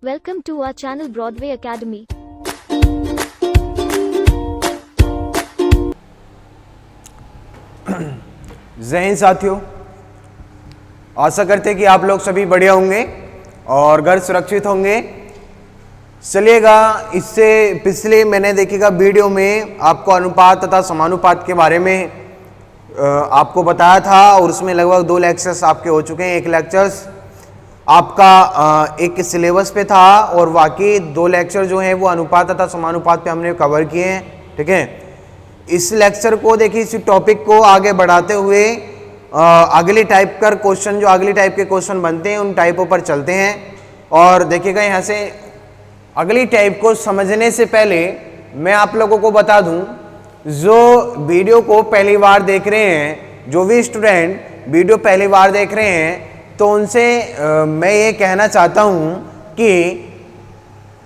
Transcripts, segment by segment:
Welcome to our channel Broadway Academy. जय हिंद साथियों, आशा करते हैं कि आप लोग सभी बढ़िया होंगे और घर सुरक्षित होंगे। चलिएगा, इससे पिछले मैंने देखिएगा वीडियो में आपको अनुपात तथा समानुपात के बारे में आपको बताया था और उसमें लगभग 2 लेक्चर्स आपके हो चुके हैं। एक लेक्चर्स आपका एक सिलेबस पे था और बाकी 2 लेक्चर जो हैं वो अनुपात तथा समानुपात पे हमने कवर किए हैं। ठीक है, इस लेक्चर को देखिए, इस टॉपिक को आगे बढ़ाते हुए अगली टाइप का क्वेश्चन, जो अगली टाइप के क्वेश्चन बनते हैं उन टाइपों पर चलते हैं। और देखिएगा, यहाँ से अगली टाइप को समझने से पहले मैं आप लोगों को बता दूं, जो वीडियो को पहली बार देख रहे हैं, जो भी स्टूडेंट वीडियो पहली बार देख रहे हैं, तो उनसे मैं ये कहना चाहता हूं कि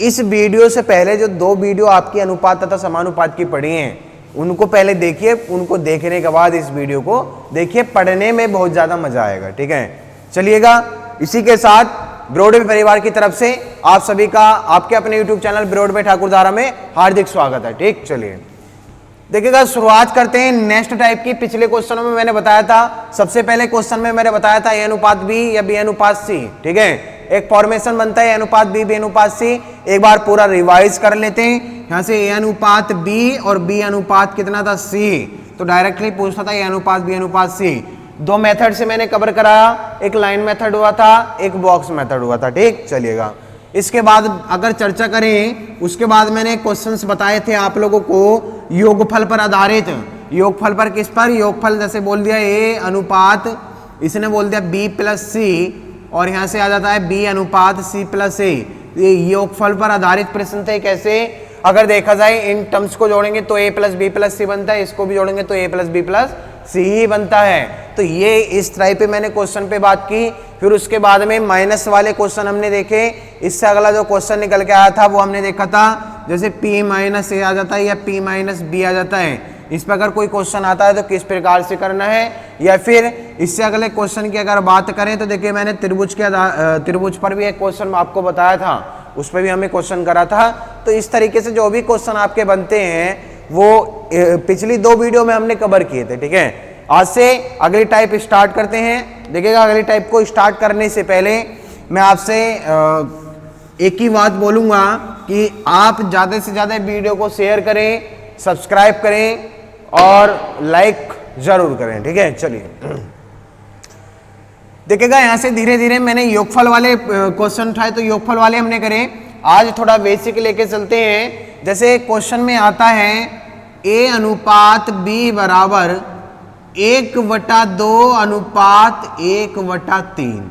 इस वीडियो से पहले जो 2 वीडियो आपकी अनुपात तथा समानुपात की पढ़ी हैं उनको पहले देखिए। उनको देखने के बाद इस वीडियो को देखिए, पढ़ने में बहुत ज़्यादा मजा आएगा। ठीक है, चलिएगा, इसी के साथ ब्रॉडवे परिवार की तरफ से आप सभी का आपके अपने YouTube चैनल ब्रॉडवे ठाकुरदारा में हार्दिक स्वागत है। ठीक, चलिए देखिएगा, शुरुआत करते हैं नेक्स्ट टाइप की। पिछले क्वेश्चनों में मैंने बताया था, सबसे पहले क्वेश्चन में मैंने बताया था ए अनुपात बी या बी अनुपात सी। ठीक है, एक फॉर्मेशन बनता है ए अनुपात बी, बी अनुपात सी। एक बार पूरा रिवाइज कर लेते हैं। यहाँ से ए अनुपात बी और बी अनुपात कितना था, सी। तो डायरेक्टली पूछता था ए अनुपात बी अनुपात सी। 2 मेथड से मैंने कवर कराया, एक लाइन मेथड हुआ था, एक बॉक्स मेथड हुआ था। ठीक, चलिएगा, इसके बाद अगर चर्चा करें, उसके बाद मैंने क्वेश्चंस बताए थे आप लोगों को योगफल पर आधारित। योगफल पर किस पर? योगफल जैसे बोल दिया ए अनुपात, इसने बोल दिया बी प्लस सी, और यहाँ से आ जाता है बी अनुपात सी प्लस ए। ये योगफल पर आधारित प्रश्न थे। कैसे? अगर देखा जाए, इन टर्म्स को जोड़ेंगे तो ए प्लस बी प्लस सी बनता है, इसको भी जोड़ेंगे तो ए प्लस बी प्लस सी ही बनता है। तो ये इस टाइप पे मैंने क्वेश्चन पे बात की। फिर उसके बाद में माइनस वाले क्वेश्चन हमने देखे। इससे अगला जो क्वेश्चन निकल के आया था वो हमने देखा था, जैसे p माइनस ए आ जाता है या p माइनस बी आ जाता है। इस पर अगर कोई क्वेश्चन आता है तो किस प्रकार से करना है, या फिर इससे अगले क्वेश्चन की अगर बात करें तो देखिए, मैंने त्रिभुज पर भी एक क्वेश्चन आपको बताया था, उस पर भी हमें क्वेश्चन करा था। तो इस तरीके से जो भी क्वेश्चन आपके बनते हैं वो पिछली 2 वीडियो में हमने कवर किए थे। ठीक है, आज से अगली टाइप स्टार्ट करते हैं। देखिएगा, अगली टाइप को स्टार्ट करने से पहले मैं आपसे एक ही बात बोलूंगा कि आप ज़्यादा से ज़्यादा वीडियो को शेयर करें, सब्सक्राइब करें और लाइक जरूर करें। ठीक है, चलिए देखिएगा, यहाँ से धीरे धीरे मैंने योगफल वाले क्वेश्चन उठाए, तो योगफल वाले हमने करे। आज थोड़ा बेसिक लेके चलते हैं। जैसे क्वेश्चन में आता है ए अनुपात बी बराबर 1/2 अनुपात 1/3।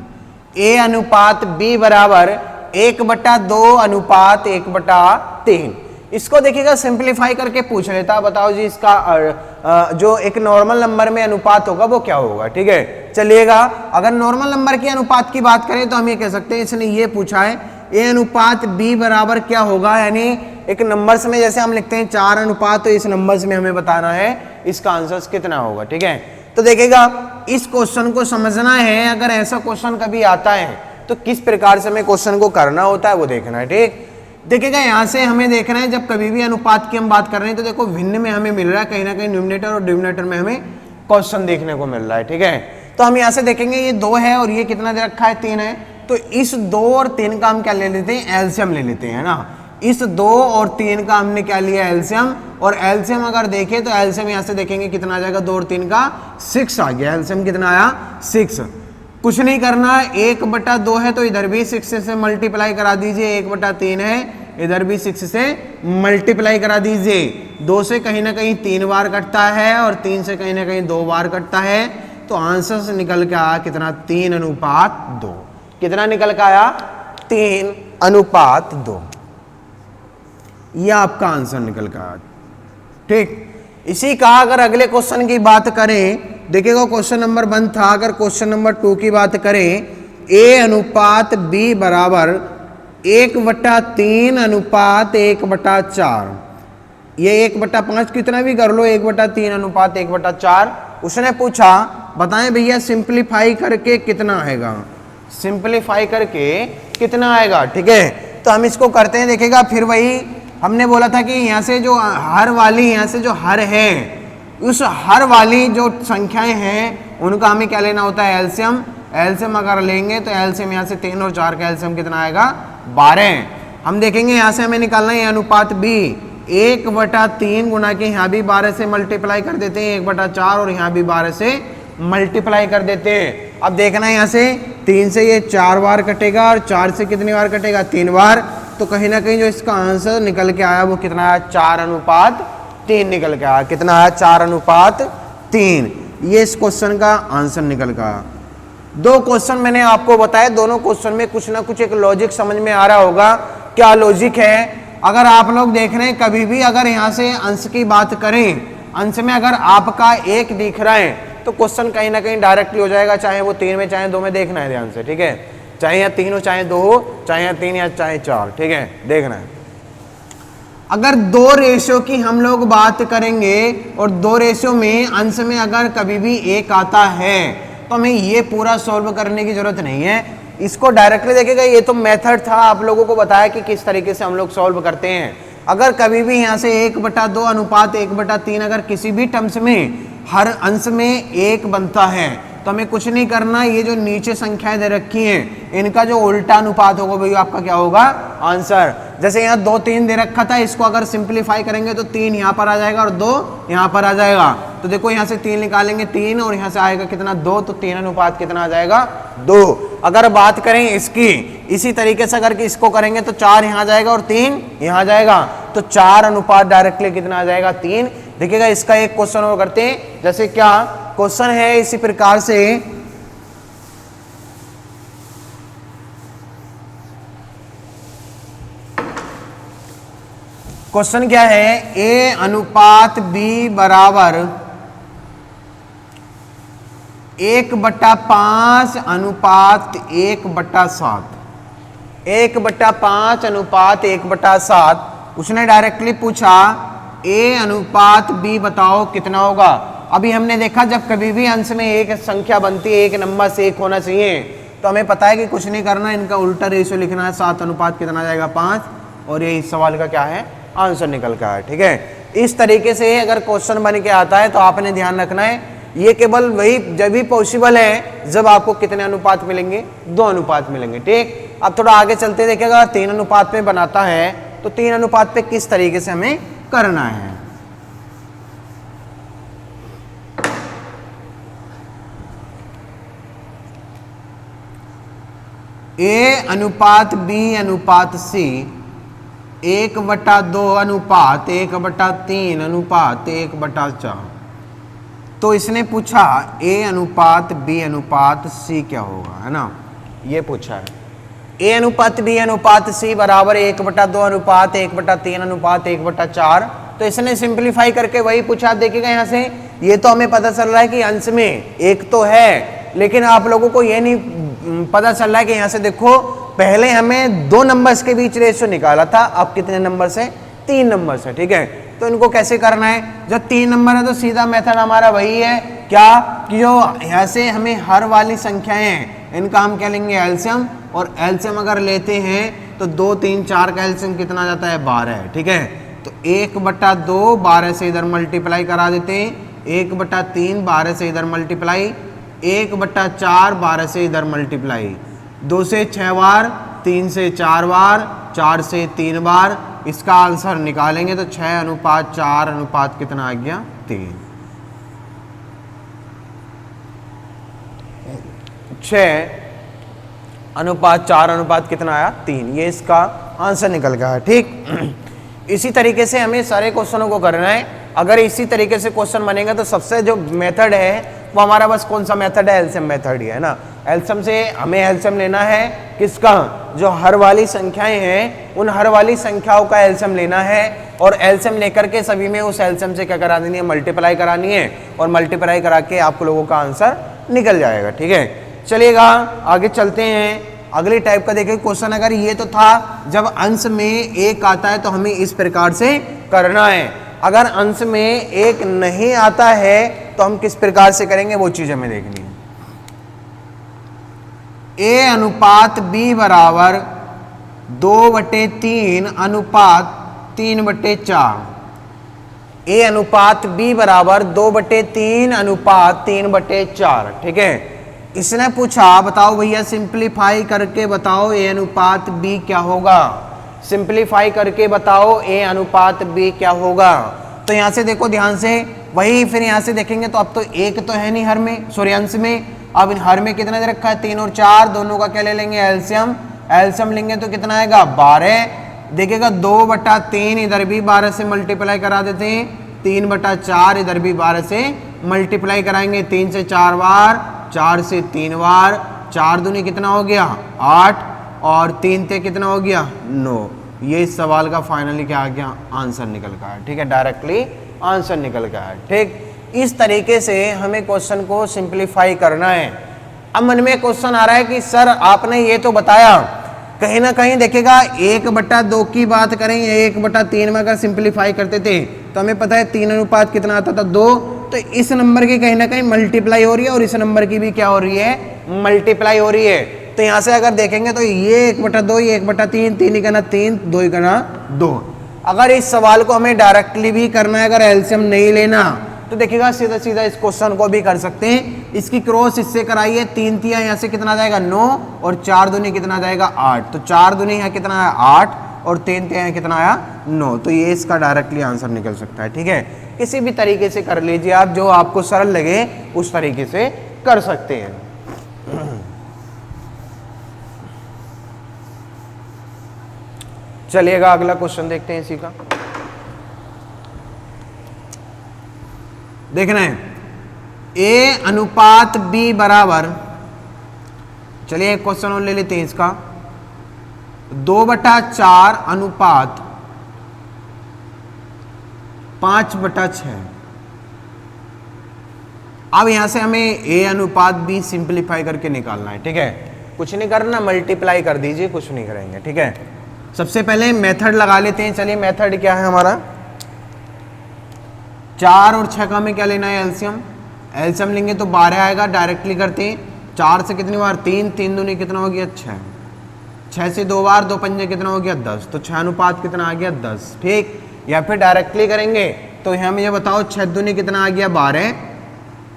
ए अनुपात बी बराबर 1/2 अनुपात 1/3। इसको देखिएगा, सिंप्लीफाई करके पूछ लेता, बताओ जी इसका जो एक नॉर्मल नंबर में अनुपात होगा वो क्या होगा। ठीक है, चलिएगा, अगर नॉर्मल नंबर के अनुपात की बात करें तो हम ये कह सकते हैं, इसने ये पूछा है ए अनुपात बी बराबर क्या होगा, यानी एक नंबर्स में जैसे हम लिखते हैं 4 अनुपात, तो इस नंबर्स में हमें बताना है इसका आंसर कितना होगा। ठीक है, तो देखिएगा, इस क्वेश्चन को समझना है। अगर ऐसा क्वेश्चन कभी आता है तो किस प्रकार से हमें क्वेश्चन को करना होता है वो देखना है। ठीक, देखिएगा, यहाँ से हमें देखना है, जब कभी भी अनुपात की हम बात कर रहे हैं तो देखो भिन्न में हमें मिल रहा है, कहीं ना कहीं न्यूमरेटर और डिनोमिनेटर में हमें क्वेश्चन देखने को मिल रहा है। ठीक है, तो हम यहाँ से देखेंगे ये 2 है और ये कितना दे रखा है, 3 है। तो इस 2 और 3 का हम क्या ले लेते हैं, एलसीएम ले लेते हैं ना। इस 2 और 3 का हमने क्या लिया, एलसीएम। और एलसीएम अगर देखें तो एलसीएम यहाँ से देखेंगे कितना आ जाएगा, 2 और 3 का 6 आ गया। एलसीएम कितना आया, 6। कुछ नहीं करना, 1/2 है तो इधर भी 6 से मल्टीप्लाई करा दीजिए, 1/3 है इधर भी 6 से मल्टीप्लाई करा दीजिए। 2 से कहीं ना कहीं 3 बार कटता है और 3 से कहीं ना कहीं 2 बार कटता है। तो आंसर से निकल के आया कितना, 3 अनुपात 2। कितना निकल के आया, 3 अनुपात 2। यह आपका आंसर निकल के आया। ठीक, इसी का अगर अगले क्वेश्चन की बात करें, देखिएगा क्वेश्चन नंबर 1 था। अगर क्वेश्चन नंबर 2 की बात करें, ए अनुपात बी बराबर 1/3 अनुपात 1/4। ये 1/5 कितना भी कर लो, 1/3 अनुपात 1/4। उसने पूछा बताएं भैया सिंप्लीफाई करके कितना आएगा, सिंप्लीफाई करके कितना आएगा। ठीक है, तो हम इसको करते हैं, देखिएगा फिर वही हमने बोला था कि यहाँ से जो हर वाली, यहाँ से जो हर है, उस हर वाली जो संख्याएं हैं उनका हमें क्या लेना होता है, एलसीएम। एलसीएम अगर लेंगे तो एलसीएम यहाँ से 3 और 4 का एलसीएम कितना आएगा, 12। हम देखेंगे यहाँ से हमें निकालना है अनुपात बी, 1/3 गुना के यहाँ भी 12 से मल्टीप्लाई कर देते हैं 1/4 और यहाँ भी 12 से मल्टीप्लाई कर देते हैं। अब देखना है यहाँ से 3 से ये 4 बार कटेगा और 4 से कितनी बार कटेगा, 3 बार। तो कहीं ना कहीं जो इसका आंसर निकल के आया वो कितना है, 4:3 निकल के आया। कितना है, 4:3। ये इस क्वेश्चन का आंसर निकल के आया। 2 क्वेश्चन मैंने आपको बताया, दोनों क्वेश्चन में कुछ ना कुछ एक लॉजिक समझ में आ रहा होगा। क्या लॉजिक है, अगर आप लोग देख रहे हैं कभी भी अगर यहाँ से अंश की बात करें, अंश में अगर आपका 1 दिख रहा है तो क्वेश्चन कहीं ना कहीं डायरेक्टली हो जाएगा, चाहे वो 3 में चाहे 2 में, देखना है ध्यान से, ठीक है। चाहे यहाँ 3 हो, चाहे 2 हो, चाहे यहाँ 3 या चाहे 4, ठीक है, देखना है। अगर 2 रेशियो की हम लोग बात करेंगे और 2 रेशियो में अंश में अगर कभी भी 1 आता है तो हमें ये पूरा सॉल्व करने की जरूरत नहीं है, इसको डायरेक्टली देखेगा। ये तो मेथड था, आप लोगों को बताया कि किस तरीके से हम लोग सॉल्व करते हैं। अगर कभी भी यहाँ से 1/2 अनुपात 1/3 अगर किसी भी टर्म्स में हर अंश में 1 बनता है तो हमें कुछ नहीं करना, ये जो नीचे संख्याएं दे रखी हैं इनका जो उल्टा अनुपात होगा वही आपका क्या होगा, आंसर। जैसे यहाँ 2 3 दे रखा था, इसको अगर सिंप्लीफाई करेंगे तो 3 यहाँ पर आ जाएगा और 2 यहाँ पर आ जाएगा। तो देखो यहाँ से 3 निकालेंगे 3 और यहाँ से आएगा कितना, 2, तो 3 अनुपात कितना आ जाएगा, 2। अगर बात करें इसकी, इसी तरीके से अगर इसको करेंगे तो 4 यहाँ जाएगा और 3 यहाँ जाएगा, तो 4 अनुपात डायरेक्टली कितना आ जाएगा, 3। देखिएगा इसका एक क्वेश्चन और करते हैं। जैसे क्या क्वेश्चन है इसी प्रकार से, क्वेश्चन क्या है, A अनुपात B बराबर 1/5 अनुपात 1/7, 1/5 अनुपात 1/7। उसने डायरेक्टली पूछा A अनुपात B बताओ कितना होगा। अभी हमने देखा जब कभी भी अंश में एक संख्या बनती है, एक नंबर से 1 होना चाहिए, तो हमें पता है कि कुछ नहीं करना, इनका उल्टा रेशियो लिखना है, 7 अनुपात कितना आ जाएगा, 5। और ये इस सवाल का क्या है, आंसर निकल का है, ठीक है। इस तरीके से अगर क्वेश्चन बन के आता है तो आपने ध्यान रखना है, ये केवल वही जब भी पॉसिबल है जब आपको कितने अनुपात मिलेंगे, 2 अनुपात मिलेंगे, ठीक। अब थोड़ा आगे चलते देखिएगा, 3 अनुपात में बनाता है तो 3 अनुपात पे किस तरीके से हमें करना है। A अनुपात B अनुपात C 1/2 अनुपात 1/3 अनुपात 1/4। तो इसने पूछा A अनुपात B अनुपात C क्या होगा, है ना, ये पूछा है। A अनुपात B अनुपात C बराबर 1/2 अनुपात 1/3 अनुपात 1/4। तो इसने सिंप्लीफाई करके वही पूछा। आप देखिएगा यहाँ से ये तो हमें पता चल रहा है कि अंश में 1 तो है, लेकिन आप लोगों को ये नहीं पता चल रहा है कि यहाँ से देखो पहले हमें 2 नंबर्स के बीच रेशियो निकाला था, अब कितने नंबर से, 3 नंबर से, ठीक है। तो इनको कैसे करना है, जब 3 नंबर है तो सीधा मेथड हमारा वही है, क्या कि जो यहाँ से हमें हर वाली संख्याएं हैं इनका हम क्या लेंगे, एलसीएम। और एलसीएम अगर लेते हैं तो 2 3 4 का एलसीएम कितना जाता है, 12, ठीक है। तो 1/2 12 से इधर मल्टीप्लाई करा देते हैं, 1/3 12 से इधर मल्टीप्लाई, 1/4 12 से इधर मल्टीप्लाई, 2 से 6 बार, 3 से 4 बार, 4 से 3 बार। इसका आंसर निकालेंगे तो 6 अनुपात 4 अनुपात कितना आ गया, 3। 6 अनुपात 4 अनुपात कितना आया, 3। ये इसका आंसर निकल गया है, ठीक। इसी तरीके से हमें सारे क्वेश्चनों को करना है। अगर इसी तरीके से क्वेश्चन बनेगा तो सबसे जो मेथड है वो हमारा बस कौन सा मेथड है, एलसीएम मेथड ही है ना। एलसीएम से हमें एलसीएम लेना है किसका, जो हर वाली संख्याएं हैं उन हर वाली संख्याओं का एलसीएम लेना है, और एलसीएम लेकर के सभी में उस एलसीएम से क्या करा देनी है, मल्टीप्लाई करानी है, और मल्टीप्लाई करा के आप लोगों का आंसर निकल जाएगा, ठीक है। चलिएगा आगे चलते हैं। अगली टाइप का देखिए क्वेश्चन, अगर ये तो था जब अंश में 1 आता है तो हमें इस प्रकार से करना है, अगर अंश में 1 नहीं आता है तो हम किस प्रकार से करेंगे वो चीज हमें देखनी है। A अनुपात B बराबर 2/3 अनुपात 3/4। ए अनुपात बी बराबर 2/3 अनुपात 3/4। ठीक है, इसने पूछा बताओ भैया सिंपलीफाई करके बताओ ए अनुपात बी क्या होगा। सिंपलीफाई करके बताओ ए अनुपात बी क्या होगा। तो यहां से देखो ध्यान से, वही फिर यहां से देखेंगे तो अब तो एक तो है नहीं हर में, सॉरी अंश में। अब हर में कितना दे रखा है 3 और 4, दोनों का क्या ले लेंगे एलसीएम। एलसीएम लेंगे तो कितना आएगा 12। देखिएगा 2/3 इधर भी 12 से मल्टीप्लाई करा देते हैं, 3/4 इधर भी 12 से मल्टीप्लाई कराएंगे, 3 से 4 बार, 4 से 3 बार, 4 दूनी कितना हो गया 8 और 3 ते कितना हो गया 9। ये इस सवाल का फाइनली क्या आ गया आंसर निकल का है। ठीक है, डायरेक्टली आंसर निकल का है। ठीक, इस तरीके से हमें क्वेश्चन को सिंपलीफाई करना है। अब मन में क्वेश्चन आ रहा है कि सर आपने ये तो बताया, कहीं ना कहीं देखिएगा 1/2 की बात करें, 1/3 में अगर सिंपलीफाई करते थे तो हमें पता है 3 अनुपात कितना आता था 2। तो इस नंबर की कहीं ना कहीं मल्टीप्लाई हो रही है और इस नंबर की भी क्या हो रही है मल्टीप्लाई हो रही है। तो यहां से अगर देखेंगे तो ये 1/2, ये 1/3, 3 ही करना 3, 2 ही करना 2। अगर इस सवाल को हमें डायरेक्टली भी करना है, अगर एलसीएम नहीं लेना तो देखिएगा सीधा सीधा इस क्वेश्चन को भी कर सकते हैं। इसकी क्रॉस इससे कराइए, 3 तिया यहाँ से कितना जाएगा 9 और 4 दूनी कितना जाएगा 8। तो 4 दूनी यहाँ कितना आया 8 और 3 तिया यहाँ कितना आया 9। तो ये इसका डायरेक्टली आंसर निकल सकता है। ठीक है, किसी भी तरीके से कर लीजिए आप, जो आपको सरल लगे उस तरीके से कर सकते हैं। चलिएगा अगला क्वेश्चन देखते हैं इसी का। देखना है ए अनुपात बी बराबर, चलिए एक क्वेश्चन और ले लेते हैं इसका, 2/4 अनुपात 5/6। अब यहां से हमें ए अनुपात बी सिंपलीफाई करके निकालना है। ठीक है, कुछ नहीं करना, मल्टीप्लाई कर दीजिए, कुछ नहीं करेंगे। ठीक है, सबसे पहले मेथड लगा लेते हैं। चलिए मेथड क्या है हमारा, 4 और 6 का हमें क्या लेना है एलसीएम। एलसीएम लेंगे तो 12 आएगा, डायरेक्टली करते हैं। 4 से कितनी बार 3, 3 दूनी कितना हो गया 6, 6 से 2 बार, 2 पंजे कितना हो गया 10। तो 6 अनुपात कितना आ गया 10। ठीक, या फिर डायरेक्टली करेंगे तो यहाँ मुझे बताओ 6 दूनी कितना आ गया 12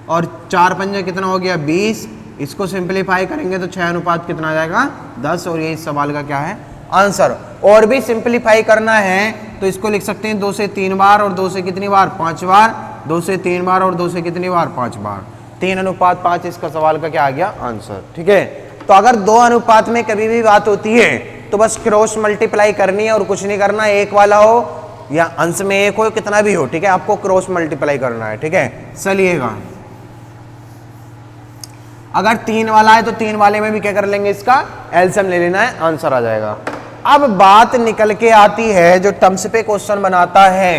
और 4 पंजे कितना हो गया 20। इसको सिंपलीफाई करेंगे तो 6 अनुपात कितना आ जाएगा 10। और ये इस सवाल का क्या है आंसर। और भी सिंपलीफाई करना है तो इसको लिख सकते हैं 2 से 3 बार और 2 से कितनी बार 5 बार, 2 से 3 बार और 2 से कितनी बार 5 बार, 3 अनुपात 5 इसका सवाल का क्या आ गया आंसर। ठीक है, तो अगर 2 अनुपात में कभी भी बात होती है तो बस क्रॉस मल्टीप्लाई करनी है और कुछ नहीं करना, एक वाला हो या अंश में एक हो, कितना भी हो। ठीक है, आपको क्रॉस मल्टीप्लाई करना है। ठीक है, चलिएगा अगर 3 वाला है तो 3 वाले में भी क्या कर लेंगे, इसका एलसीएम ले लेना है, आंसर आ जाएगा। अब बात निकल के आती है, जो टर्म्स पे क्वेश्चन बनाता है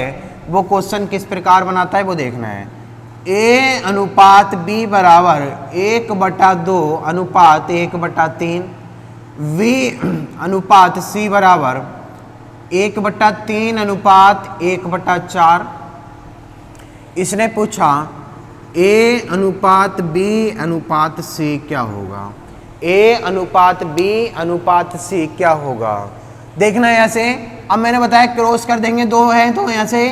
वो क्वेश्चन किस प्रकार बनाता है वो देखना है। ए अनुपात बी बराबर 1/2 अनुपात 1/3, वी अनुपात सी बराबर 1/3 अनुपात 1/4। इसने पूछा ए अनुपात बी अनुपात सी क्या होगा। ए अनुपात बी अनुपात सी क्या होगा, देखना है यहाँ से। अब मैंने बताया क्रॉस कर देंगे, 2 है तो यहाँ से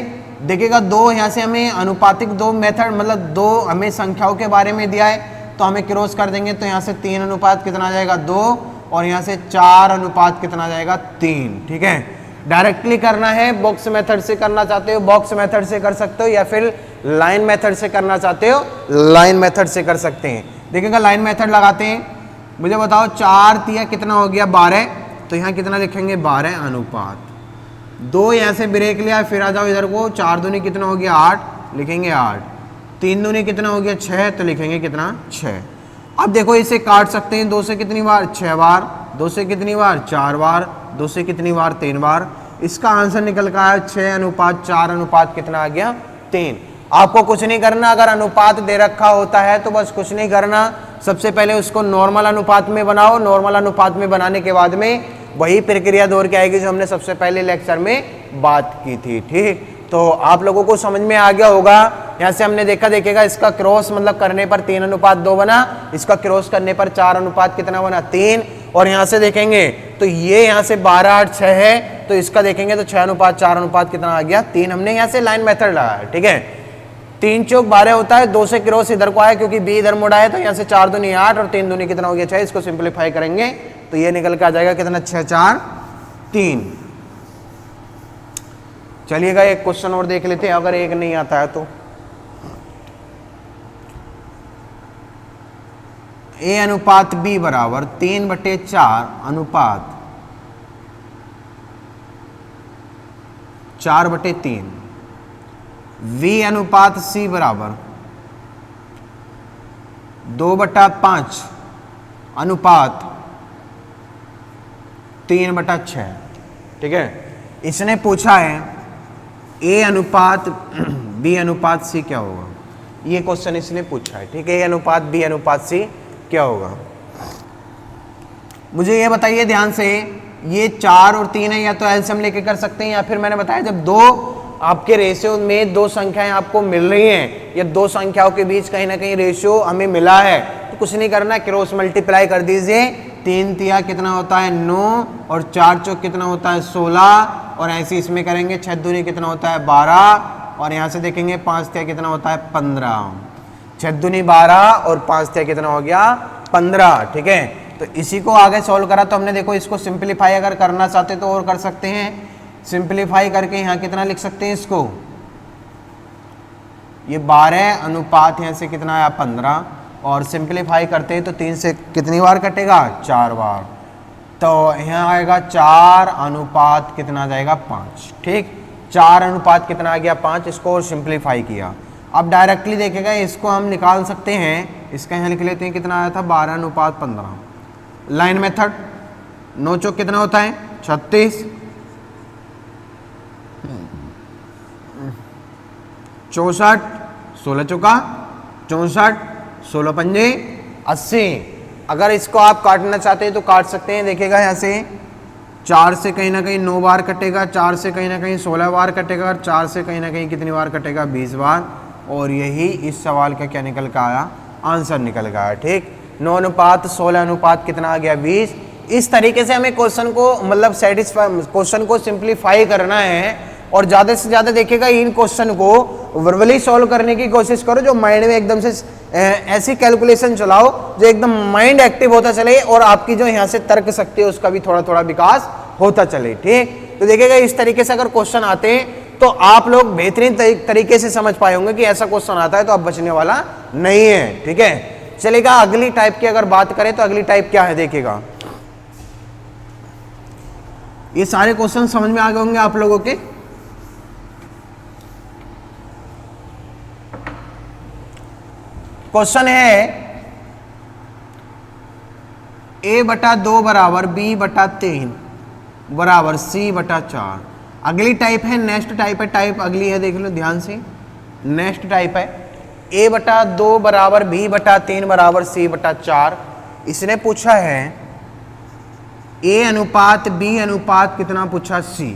देखिएगा 2, यहाँ से हमें अनुपातिक 2 मेथड मतलब 2 हमें संख्याओं के बारे में दिया है तो हमें क्रॉस कर देंगे तो यहाँ से 3 अनुपात कितना आ जाएगा 2 और यहाँ से 4 अनुपात कितना आ जाएगा 3। ठीक है, डायरेक्टली करना है, बॉक्स मेथड से करना चाहते हो बॉक्स मेथड से कर सकते हो, या फिर लाइन मेथड से करना चाहते हो लाइन मेथड से कर सकते हैं। देखिएगा लाइन मेथड लगाते हैं, मुझे बताओ 4 तिया कितना हो गया 12, तो यहाँ कितना लिखेंगे 12 अनुपात 2, यहाँ से ब्रेक लिया फिर आ जाओ इधर को, 4 दूनी कितना हो गया 8, लिखेंगे 8, 3 दूनी कितना हो गया 6, तो लिखेंगे कितना 6। अब देखो इसे काट सकते हैं, 2 से कितनी बार 6 बार, 2 से कितनी बार 4 बार, 2 से कितनी बार 3 बार। इसका आंसर निकल का है 6 अनुपात 4 अनुपात कितना आ गया 3। आपको कुछ नहीं करना, अगर अनुपात दे रखा होता है तो बस कुछ नहीं करना, सबसे पहले उसको नॉर्मल अनुपात में बनाओ, नॉर्मल अनुपात में बनाने के बाद में वही प्रक्रिया दोहर के आएगी जो हमने सबसे पहले लेक्चर में बात की थी। ठीक, तो आप लोगों को समझ में आ गया होगा। यहाँ से हमने देखा, देखिएगा इसका क्रॉस मतलब करने पर 3 अनुपात 2 बना, इसका क्रॉस करने पर 4 अनुपात कितना बना 3, और यहाँ से देखेंगे तो ये यहाँ से 12:8:6 है, तो इसका देखेंगे तो 6:4 अनुपात कितना आ गया 3। हमने यहाँ से लाइन मेथड लगाया, ठीक है। 3 चौक 12 होता है, 2 से क्रॉस इधर को आया क्योंकि बी इधर मुड़ा है, तो यहाँ से 4 दूनी 8 और 3 दूनी कितना हो गया 6। इसको सिंप्लीफाई करेंगे तो ये निकल के आ जाएगा कितना 6 4 3। चलिएगा एक क्वेश्चन और देख लेते हैं, अगर एक नहीं आता है तो। ए अनुपात बी बराबर 3/4 अनुपात 4/3। वी अनुपात सी बराबर 2/5 अनुपात 3/6। ठीक है, इसने पूछा है ए अनुपात बी अनुपात सी क्या होगा, ये क्वेश्चन इसने पूछा है। ठीक है, ए अनुपात बी अनुपात सी क्या होगा। मुझे ये बताइए ध्यान से, ये 4 और 3 है, या तो एलसीएम लेके कर सकते हैं, या फिर मैंने बताया जब दो आपके रेशियो में दो संख्याएं आपको मिल रही हैं, या दो संख्याओं के बीच कहीं ना कहीं रेशियो हमें मिला है, तो कुछ नहीं करना, क्रॉस मल्टीप्लाई कर दीजिए। 3 तिया कितना होता है 9 और 4 चौक कितना होता है 16, और ऐसे इसमें करेंगे 6 दूनी कितना होता है 12, और यहाँ से देखेंगे 5 तिया कितना होता है 15। 6 दूनी 12 और 5 तिया कितना हो गया 15। ठीक है, तो इसी को आगे सॉल्व करा तो हमने देखो इसको सिंप्लीफाई अगर करना चाहते तो और कर सकते हैं। सिंप्लीफाई करके यहाँ कितना लिख सकते हैं इसको, ये 12 अनुपात यहाँ से कितना आया 15, और सिंप्लीफाई करते हैं तो 3 से कितनी बार कटेगा 4 बार, तो यहाँ आएगा 4 अनुपात कितना आ जाएगा 5। ठीक, 4 अनुपात कितना आ गया 5, इसको और सिंप्लीफाई किया। अब डायरेक्टली देखेगा इसको हम निकाल सकते हैं, इसका यहाँ लिख लेते हैं कितना आया था 12 अनुपात 15। लाइन मेथड 9 चौक कितना होता है 36, 64, 16 चौका 64, 16 पंजे 80। अगर इसको आप काटना चाहते हैं तो काट सकते हैं। देखिएगा यहाँ से 4 से कहीं ना कहीं 9 बार कटेगा, 4 से कहीं ना कहीं 16 बार कटेगा, और 4 से कहीं ना कहीं कितनी बार कटेगा 20 बार, और यही इस सवाल का क्या निकल कर आया, आंसर निकल गया। ठीक, 9 अनुपात 16 अनुपात कितना आ गया 20। इस तरीके से हमें क्वेश्चन को मतलब क्वेश्चन को सिंप्लीफाई करना है, और ज़्यादा से ज़्यादा देखिएगा इन क्वेश्चन को वर्बली सॉल्व करने की कोशिश करो, जो माइंड में एकदम से ऐसी कैलकुलेशन चलाओ जो एकदम माइंड एक्टिव होता चले, और आपकी जो यहाँ से तर्क शक्ति है उसका भी थोड़ा थोड़ा विकास होता चले। ठीक, तो देखिएगा इस तरीके से अगर क्वेश्चन आते हैं तो आप लोग बेहतरीन तरीके से समझ पाए होंगे कि ऐसा क्वेश्चन आता है तो अब बचने वाला नहीं है। ठीक है, चलेगा अगली टाइप की अगर बात करें तो अगली टाइप क्या है, देखिएगा ये सारे क्वेश्चन समझ में आ गए होंगे आप लोगों के। क्वेश्चन है a/2 बराबर b/3 बराबर c/4। अगली टाइप है, नेक्स्ट टाइप है, टाइप अगली है, देख लो ध्यान से। नेक्स्ट टाइप है a/2 बराबर b/3 बराबर c/4। इसने पूछा है a अनुपात b अनुपात कितना पूछा c।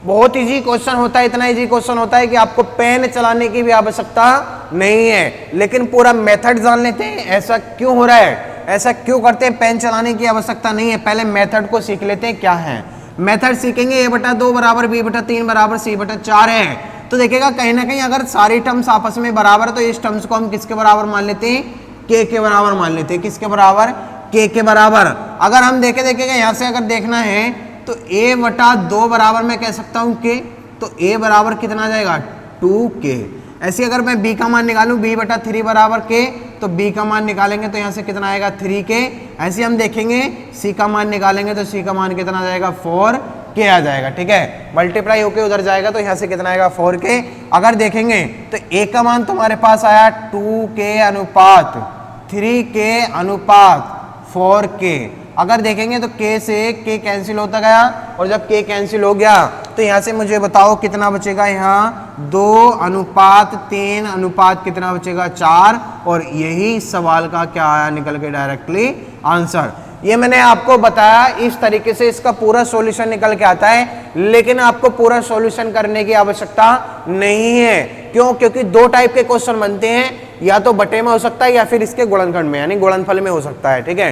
बहुत इजी क्वेश्चन होता है, इतना इजी क्वेश्चन होता है कि आपको पेन चलाने की भी आवश्यकता नहीं है, लेकिन पूरा मेथड जान लेते हैं। ऐसा क्यों हो रहा है, ऐसा क्यों करते हैं, पेन चलाने की आवश्यकता नहीं है, पहले मेथड को सीख लेते हैं क्या है। मेथड सीखेंगे a/2 बराबर b/3 बराबर c/4 है, तो देखिएगा कहीं ना कहीं अगर सारी टर्म्स आपस में बराबर है तो इस टर्म्स को हम किसके बराबर मान लेते हैं, k के बराबर मान लेते हैं। किसके बराबर, k के बराबर। अगर हम देखिएगा यहाँ से अगर देखना है तो a/2 बराबर मैं कह सकता हूँ k, तो a बराबर कितना आ जाएगा 2k। ऐसे अगर मैं b का मान निकालूं b/3 बराबर k, तो b का मान निकालेंगे तो यहाँ से कितना आएगा 3k। ऐसे हम देखेंगे c का मान निकालेंगे तो c का मान कितना आ जाएगा 4k आ जाएगा। ठीक है, मल्टीप्लाई होके उधर जाएगा तो यहाँ से कितना आएगा 4k। अगर देखेंगे तो a का मान तुम्हारे पास आया 2k अनुपात 3k अनुपात 4k। अगर देखेंगे तो k से k कैंसिल होता गया, और जब k कैंसिल हो गया तो यहाँ से मुझे बताओ कितना बचेगा, यहाँ 2 अनुपात 3 अनुपात कितना बचेगा 4, और यही सवाल का क्या आया निकल के डायरेक्टली आंसर। ये मैंने आपको बताया, इस तरीके से इसका पूरा सॉल्यूशन निकल के आता है, लेकिन आपको पूरा सॉल्यूशन करने की आवश्यकता नहीं है। क्यों, क्योंकि 2 टाइप के क्वेश्चन बनते हैं, या तो बटे में हो सकता है या फिर इसके गुणनखंड में यानी गुणनफल में हो सकता है। ठीक है,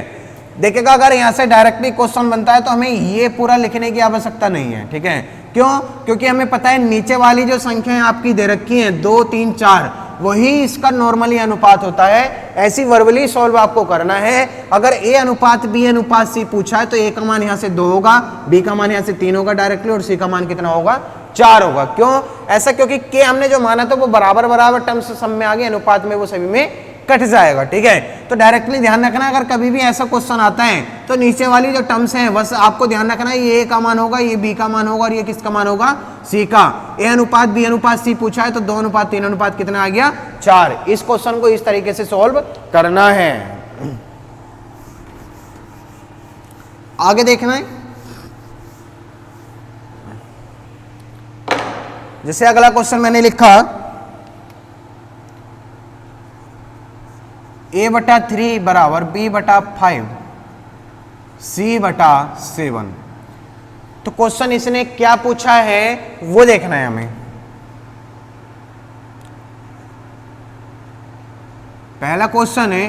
देखिएगा अगर यहाँ से डायरेक्टली क्वेश्चन बनता है तो हमें ये पूरा लिखने की आवश्यकता नहीं है, ठीक है। क्यों? क्योंकि हमें पता है नीचे वाली जो संख्याएं आपकी दे रखी हैं 2 3 4 वही इसका नॉर्मली अनुपात होता है। ऐसी वर्बली सॉल्व आपको करना है। अगर a अनुपात b अनुपात c पूछा है तो a का मान यहाँ से 2 होगा, b का मान यहाँ से 3 होगा डायरेक्टली, और c का मान कितना होगा 4 होगा। क्यों ऐसा? क्योंकि k हमने जो माना था वो बराबर बराबर टर्म्स सब में आ गए, अनुपात में वो सभी में कट जाएगा, ठीक है। तो डायरेक्टली ध्यान रखना अगर कभी भी ऐसा क्वेश्चन आता है तो नीचे वाली जो टर्म्स हैं बस आपको ध्यान रखना है, ये a का मान होगा, ये b का मान होगा और ये किसका मान होगा c का। a अनुपात b अनुपात c पूछा है तो 2 अनुपात 3 अनुपात कितना आ गया 4। इस क्वेश्चन को इस तरीके से सॉल्व करना है। आगे देखना है, जैसे अगला क्वेश्चन मैंने लिखा a/3 बराबर b/5 c/7। तो क्वेश्चन इसने क्या पूछा है वो देखना है हमें। पहला क्वेश्चन है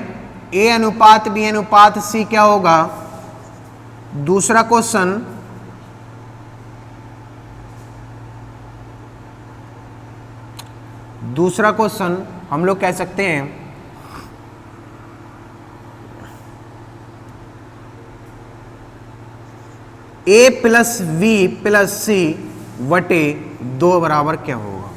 a अनुपात b अनुपात c क्या होगा। दूसरा क्वेश्चन हम लोग कह सकते हैं a plus v plus c बटे 2 बराबर क्या होगा।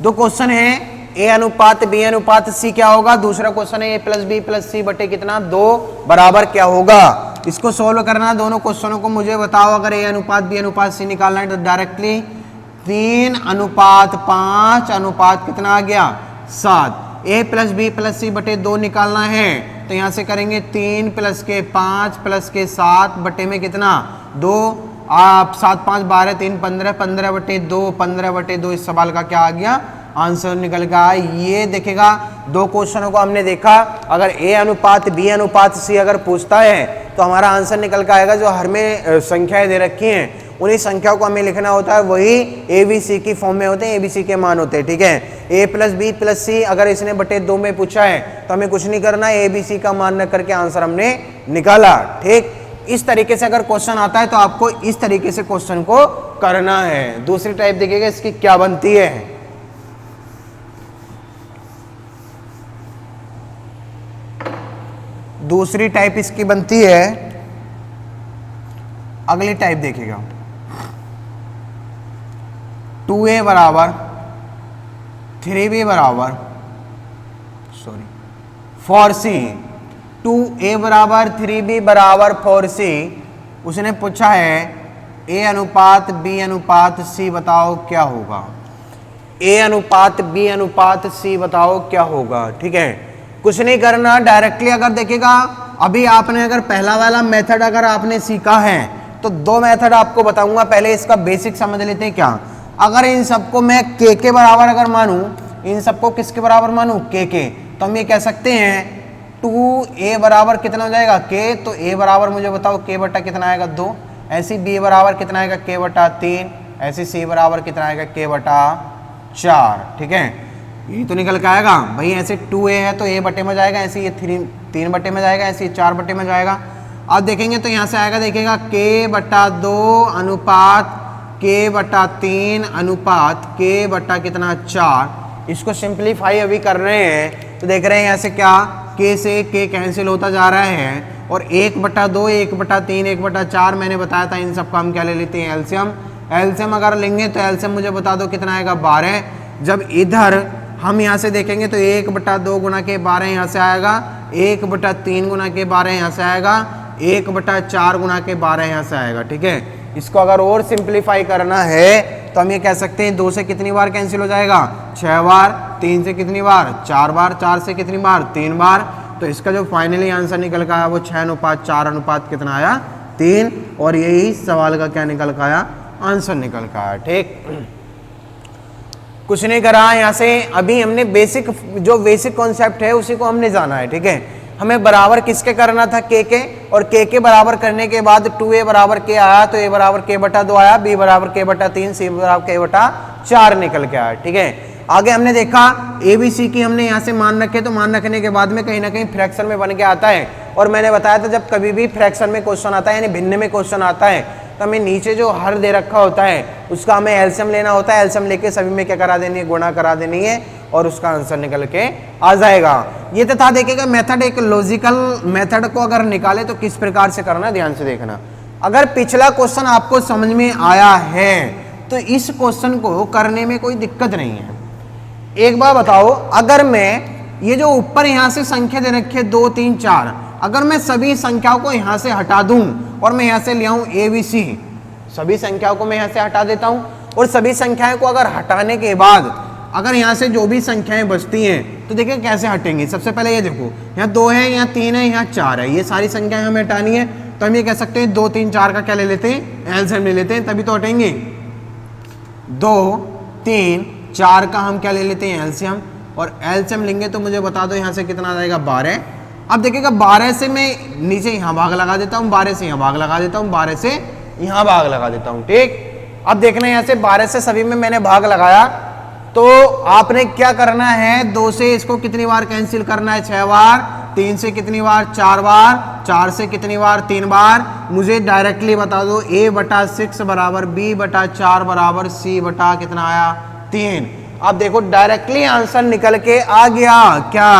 दो क्वेश्चन है, a अनुपात b अनुपात c क्या होगा। दूसरा क्वेश्चन है a plus b plus c बटे कितना 2 बराबर क्या होगा। इसको सोल्व करना, दोनों क्वेश्चनों को मुझे बताओ। अगर a अनुपात b अनुपात c निकालना है तो डायरेक्टली 3 अनुपात 5 अनुपात कितना आ गया 7। a plus b plus c बटे 2 निकालना है तो यहां से करेंगे 3 प्लस के 5 प्लस के 7 बटे में कितना 2, आप 7 5 12 3 15 15 बटे 2 15 बटे 2। इस सवाल का क्या आ गया आंसर निकल गया। ये देखेगा दो क्वेश्चनों को हमने देखा, अगर a अनुपात b अनुपात c अगर पूछता है तो हमारा आंसर निकल के आएगा। जो हर में संख्याएं दे रखी हैं उन्हीं संख्याओं को हमें लिखना होता है, वही ए बी सी की फॉर्म में होते हैं, ए बी सी के मान होते हैं, ठीक है। a प्लस बी प्लस सी अगर इसने बटे 2 में पूछा है तो हमें कुछ नहीं करना, ए बी सी का मान न करके आंसर हमने निकाला, ठीक। इस तरीके से अगर क्वेश्चन आता है तो आपको इस तरीके से क्वेश्चन को करना है। दूसरी टाइप देखिएगा इसकी क्या बनती है। दूसरी टाइप इसकी बनती है, अगली टाइप देखिएगा 2a बराबर 3b बराबर 4c। 2a बराबर 3b बराबर 4c उसने पूछा है a अनुपात b अनुपात c बताओ क्या होगा। a अनुपात b अनुपात c बताओ क्या होगा, ठीक है। कुछ नहीं करना, डायरेक्टली अगर देखिएगा अभी आपने अगर पहला वाला मेथड अगर आपने सीखा है तो दो मेथड आपको बताऊंगा। पहले इसका बेसिक समझ लेते हैं क्या। अगर इन सबको मैं k के बराबर अगर मानूं, इन सबको किसके बराबर मानूं k के, तो हम ये कह सकते हैं 2a बराबर कितना हो जाएगा k। तो a बराबर मुझे बताओ k बटा कितना आएगा 2। ऐसी b बराबर कितना आएगा k बटा 3। ऐसी c बराबर कितना आएगा k बटा 4, ठीक है। ये तो निकल के आएगा भाई। ऐसे 2a है तो a बटे में जाएगा, ऐसे ये 3 बटे में जाएगा, ऐसे 4 बटे में जाएगा। अब देखेंगे तो यहाँ से आएगा, देखिएगा k बटा 2 अनुपात k बटा 3 अनुपात k बटा कितना 4। इसको सिंप्लीफाई अभी कर रहे हैं तो देख रहे हैं यहाँ से क्या k से k कैंसिल होता जा रहा है और 1 बटा 2 1 बटा 3 1 बटा 4 मैंने बताया था। इन सबका हम क्या ले लेते हैं एलसीएम। एलसीएम अगर लेंगे तो एलसीएम मुझे बता दो कितना आएगा 12। जब इधर हम यहाँ से देखेंगे तो 1 बटा 2 गुना के 12 यहाँ से आएगा, 1 बटा 3 गुना के 12 यहाँ से आएगा, 1 बटा 4 गुना के 12 यहाँ से आएगा, ठीक है। इसको अगर और सिंप्लीफाई करना है तो हम ये कह सकते हैं 2 से कितनी बार कैंसिल हो जाएगा 6 बार, 3 से कितनी बार 4 बार, 4 से कितनी बार 3 बार। तो इसका जो फाइनली आंसर निकल का आया वो 6 अनुपात 4 अनुपात कितना आया 3। और यही सवाल का क्या निकल का आया आंसर निकल का आया, ठीक। कुछ नहीं करा यहाँ से। अभी हमने बेसिक कॉन्सेप्ट है उसी को हमने जाना है, ठीक है। हमें बराबर किसके करना था k के, और k के बराबर करने के बाद 2a बराबर k आया तो a बराबर k बटा 2 आया, b बराबर k बटा 3, c बराबर k बटा 4 निकल के आया, ठीक है। आगे हमने देखा a b c की हमने यहाँ से मान रखे तो मान रखने के बाद में कहीं ना कहीं फ्रैक्शन में बन के आता है। और मैंने बताया था जब कभी भी फ्रैक्शन में क्वेश्चन आता है यानी भिन्न में क्वेश्चन आता है तो हमें नीचे जो हर दे रखा होता है उसका हमें एलसीएम लेना होता है। एलसीएम लेके सभी में क्या करा देनी है, गुणा करा देनी है और उसका आंसर निकल के आ जाएगा। ये तो था देखिएगा मेथड, एक लॉजिकल मेथड को अगर निकाले तो किस प्रकार से करना, ध्यान से देखना। अगर पिछला क्वेश्चन आपको समझ में आया है तो इस क्वेश्चन को करने में कोई दिक्कत नहीं है। एक बार बताओ, अगर मैं ये जो ऊपर यहां से संख्या दे रखी है 2 3 4, अगर मैं सभी संख्याओं को यहां से हटा दूं और मैं यहां से ले आऊं ABC, सभी संख्याओं को मैं यहां से हटा देता हूं और सभी संख्याओं को अगर हटाने के बाद अगर यहां से जो भी संख्याएं बचती हैं तो देखिए कैसे हटेंगी। सबसे पहले ये देखो, यहाँ 2 है, यहाँ 3 है, यहाँ 4 है, ये सारी संख्याएं हमें हटानी है तो हम ये कह सकते हैं 2 3 4 का क्या ले लेते हैं, एलसीएम ले लेते हैं, तभी तो हटेंगे। 2 3 4 का हम क्या ले लेते हैं, एलसीएम, और एलसीएम लेंगे तो मुझे बता दो यहाँ से कितना आ जाएगा, 12। अब देखिएगा 12 से मैं नीचे यहाँ भाग लगा देता हूँ, 12 से यहाँ भाग लगा देता हूँ, 12 से यहाँ भाग लगा देता हूँ, ठीक। अब देखना यहाँ से 12 से सभी में मैंने भाग लगाया तो आपने क्या करना है, 2 से इसको कितनी बार कैंसिल करना है, 6 बार, 3 से कितनी बार, 4 बार, 4 से कितनी बार, 3 बार। मुझे डायरेक्टली बता दो A/6 बराबर B/4 बराबर C बटा कितना आया, 3। अब देखो डायरेक्टली आंसर निकल के आ गया। क्या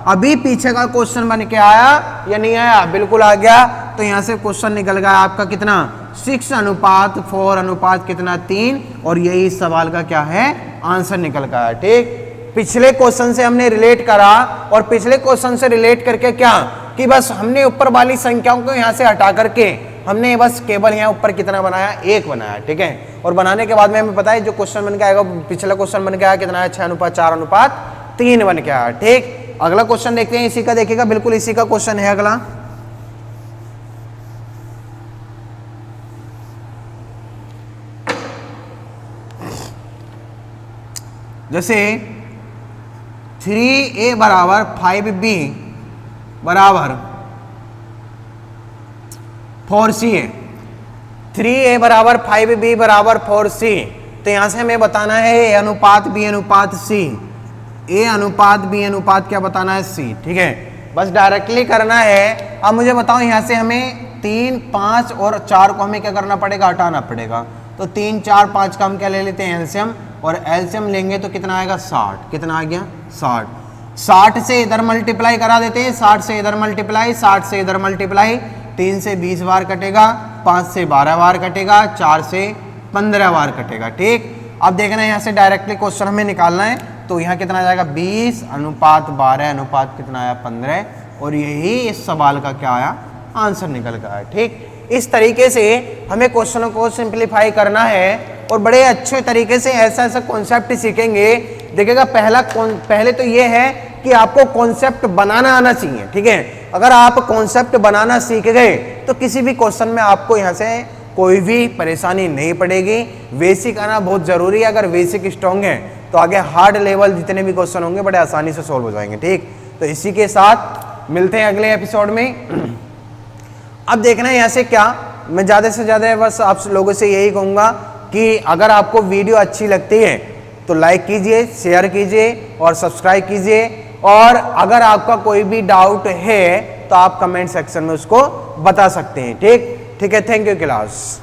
अभी पीछे का क्वेश्चन बन के आया या नहीं आया, बिल्कुल आ गया। तो यहां से क्वेश्चन निकल गया आपका कितना, 6:4 कितना, 3, और यही इस सवाल का क्या है, आंसर निकल गया, ठीक। पिछले क्वेश्चन से हमने रिलेट करा और पिछले क्वेश्चन से रिलेट करके क्या कि बस हमने ऊपर वाली संख्याओं को यहां से हटा करके हमने बस केवल यहाँ ऊपर कितना बनाया, 1 बनाया, ठीक है। और बनाने के बाद में हमें पता है जो क्वेश्चन बन के आएगा, पिछला क्वेश्चन बन के आया कितना है, 6:4:3 बन के आया, ठीक। अगला क्वेश्चन देखते हैं, इसी का देखिएगा, बिल्कुल इसी का क्वेश्चन है अगला। जैसे 3A बराबर 5B बराबर 4C है, 3A बराबर 5B बराबर 4C। तो यहां से हमें बताना है A अनुपात B अनुपात C, A अनुपात B अनुपात क्या बताना है, C, ठीक है। बस डायरेक्टली करना है। अब मुझे बताओ यहाँ से हमें 3 5 और 4 को हमें क्या करना पड़ेगा, हटाना पड़ेगा। तो 3 4 5 का हम क्या ले लेते हैं, एलसीएम, और एलसीएम लेंगे तो कितना आएगा, 60। कितना आ गया, 60। 60 से इधर मल्टीप्लाई करा देते हैं, 60 से इधर मल्टीप्लाई, 60 से इधर मल्टीप्लाई, 3 से 20 बार कटेगा, 5 से 12 बार कटेगा, 4 से 15 बार कटेगा, ठीक। अब देखना है यहाँ से डायरेक्टली क्वेश्चन हमें निकालना है तो यहाँ कितना आ जाएगा, 20:12 अनुपात कितना आया, 15, और यही इस सवाल का क्या आया, आंसर निकल गया है, ठीक। इस तरीके से हमें क्वेश्चनों को सिंप्लीफाई करना है और बड़े अच्छे तरीके से ऐसा ऐसा कॉन्सेप्ट सीखेंगे। देखिएगा पहले तो ये है कि आपको कॉन्सेप्ट बनाना आना चाहिए, ठीक है। अगर आप कॉन्सेप्ट बनाना सीख गए तो किसी भी क्वेश्चन में आपको यहाँ से कोई भी परेशानी नहीं पड़ेगी। बेसिक आना बहुत जरूरी है, अगर बेसिक स्ट्रॉन्ग है तो आगे हार्ड लेवल जितने भी क्वेश्चन होंगे बड़े आसानी से सॉल्व हो जाएंगे, ठीक। तो इसी के साथ मिलते हैं अगले एपिसोड में। अब देखना है यहाँ से क्या, मैं ज़्यादा से ज़्यादा बस आप लोगों से यही कहूँगा कि अगर आपको वीडियो अच्छी लगती है तो लाइक कीजिए, शेयर कीजिए और सब्सक्राइब कीजिए। और अगर आपका कोई भी डाउट है तो आप कमेंट सेक्शन में उसको बता सकते हैं, ठीक है। Thank you class.